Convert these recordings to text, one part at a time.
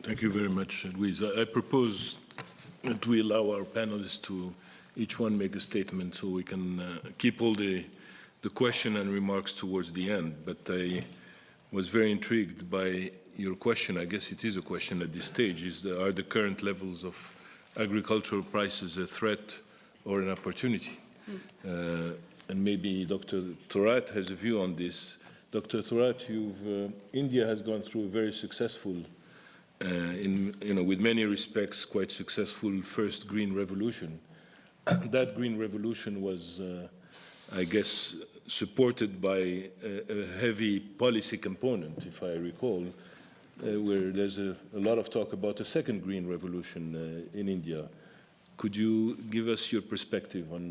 Thank you very much, Louise. I propose that we allow our panelists to each one make a statement so we can keep all the question and remarks towards the end. But I was very intrigued by your question. I guess it is a question at this stage. Are the current levels of agricultural prices a threat or an opportunity? And maybe Dr. Thorat has a view on this. Dr. Thorat, India has gone through a very successful, with many respects, quite successful first green revolution. That green revolution was, I guess, supported by a heavy policy component, if I recall, where there's a lot of talk about a second green revolution in India. Could you give us your perspective on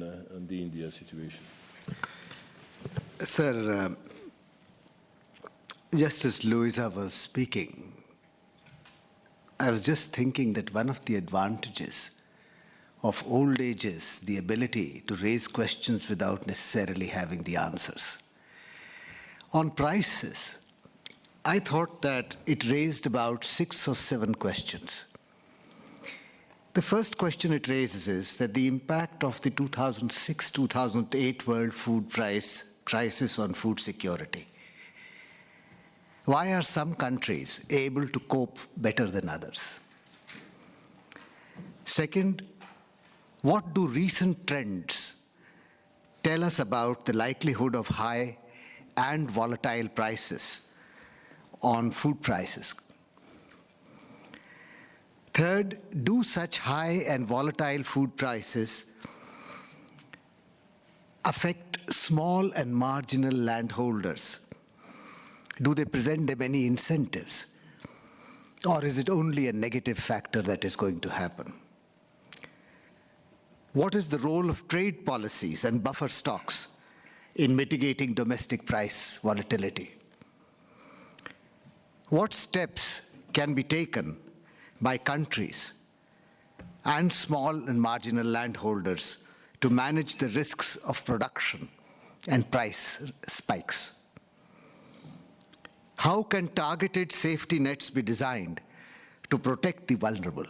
the India situation? Sir, just as Louisa was speaking, I was just thinking that one of the advantages of old age is the ability to raise questions without necessarily having the answers. On prices, I thought that it raised about 6 or 7 questions. The first question it raises is that the impact of the 2006-2008 world food price crisis on food security. Why are some countries able to cope better than others? Second, what do recent trends tell us about the likelihood of high and volatile prices on food prices? Third, do such high and volatile food prices affect small and marginal landholders? Do they present them any incentives? Or is it only a negative factor that is going to happen? What is the role of trade policies and buffer stocks in mitigating domestic price volatility? What steps can be taken by countries and small and marginal landholders to manage the risks of production and price spikes? How can targeted safety nets be designed to protect the vulnerable?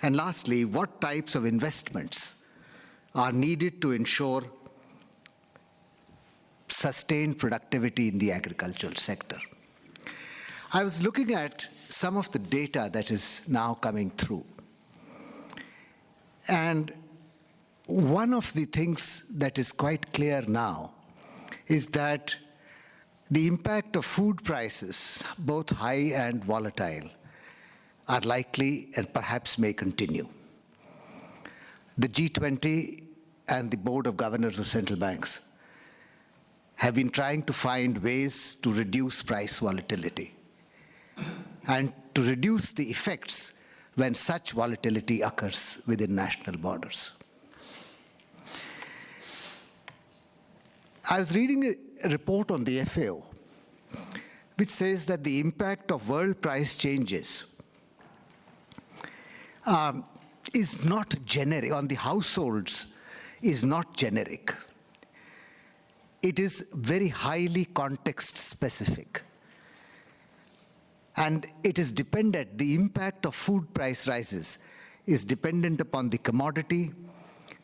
And lastly, what types of investments are needed to ensure sustained productivity in the agricultural sector? I was looking at some of the data that is now coming through. And one of the things that is quite clear now is that the impact of food prices, both high and volatile, are likely and perhaps may continue. The G20 and the Board of Governors of Central Banks have been trying to find ways to reduce price volatility and to reduce the effects when such volatility occurs within national borders. I was reading a report on the FAO which says that the impact of world price changes is not generic, on the households is not generic. It is very highly context specific. And it is dependent, the impact of food price rises is dependent upon the commodity,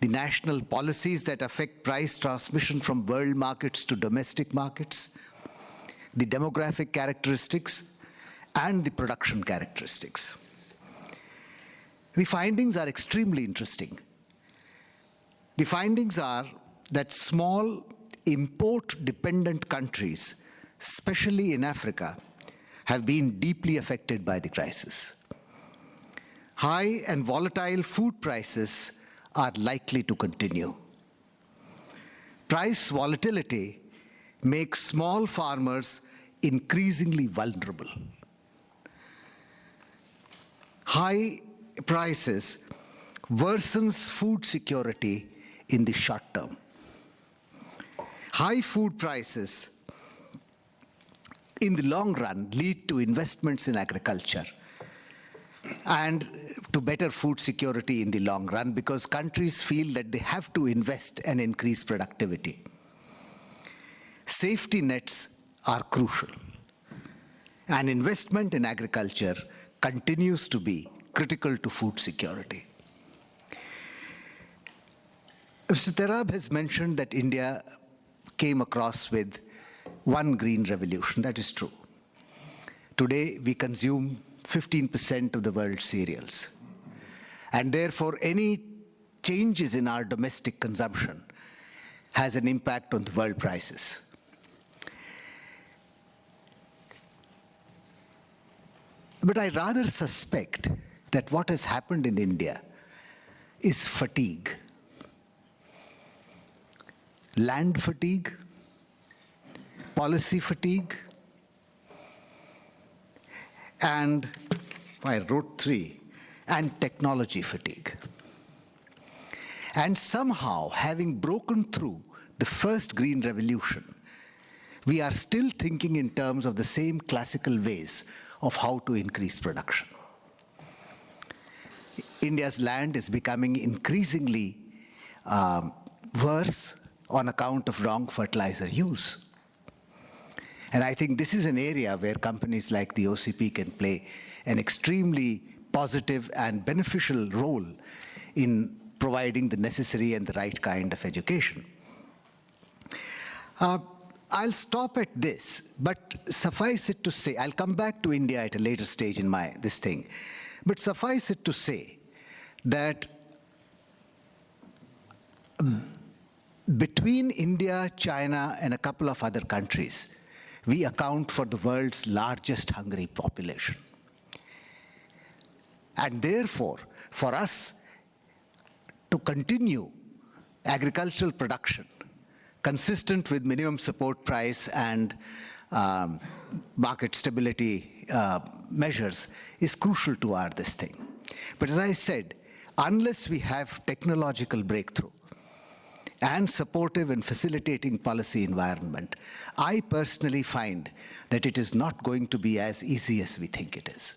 the national policies that affect price transmission from world markets to domestic markets, the demographic characteristics, and the production characteristics. The findings are extremely interesting. The findings are that small import-dependent countries, especially in Africa, have been deeply affected by the crisis. High and volatile food prices are likely to continue. Price volatility makes small farmers increasingly vulnerable. High prices worsens food security in the short term. High food prices in the long run lead to investments in agriculture and to better food security in the long run because countries feel that they have to invest and increase productivity. Safety nets are crucial. And investment in agriculture continues to be critical to food security. Mr. Tarab has mentioned that India came across with one green revolution. That is true. Today, we consume 15% of the world's cereals. And therefore, any changes in our domestic consumption has an impact on the world prices. But I rather suspect that what has happened in India is fatigue. Land fatigue, policy fatigue, and I wrote 3, and technology fatigue. And somehow, having broken through the first green revolution, we are still thinking in terms of the same classical ways of how to increase production. India's land is becoming increasingly worse on account of wrong fertilizer use. And I think this is an area where companies like the OCP can play an extremely positive and beneficial role in providing the necessary and the right kind of education. I'll stop at this, but suffice it to say, I'll come back to India at a later stage in this thing, but suffice it to say that between India, China, and a couple of other countries, we account for the world's largest hungry population. And therefore, for us to continue agricultural production consistent with minimum support price and market stability measures is crucial to this thing. But as I said, unless we have technological breakthrough and supportive and facilitating policy environment, I personally find that it is not going to be as easy as we think it is.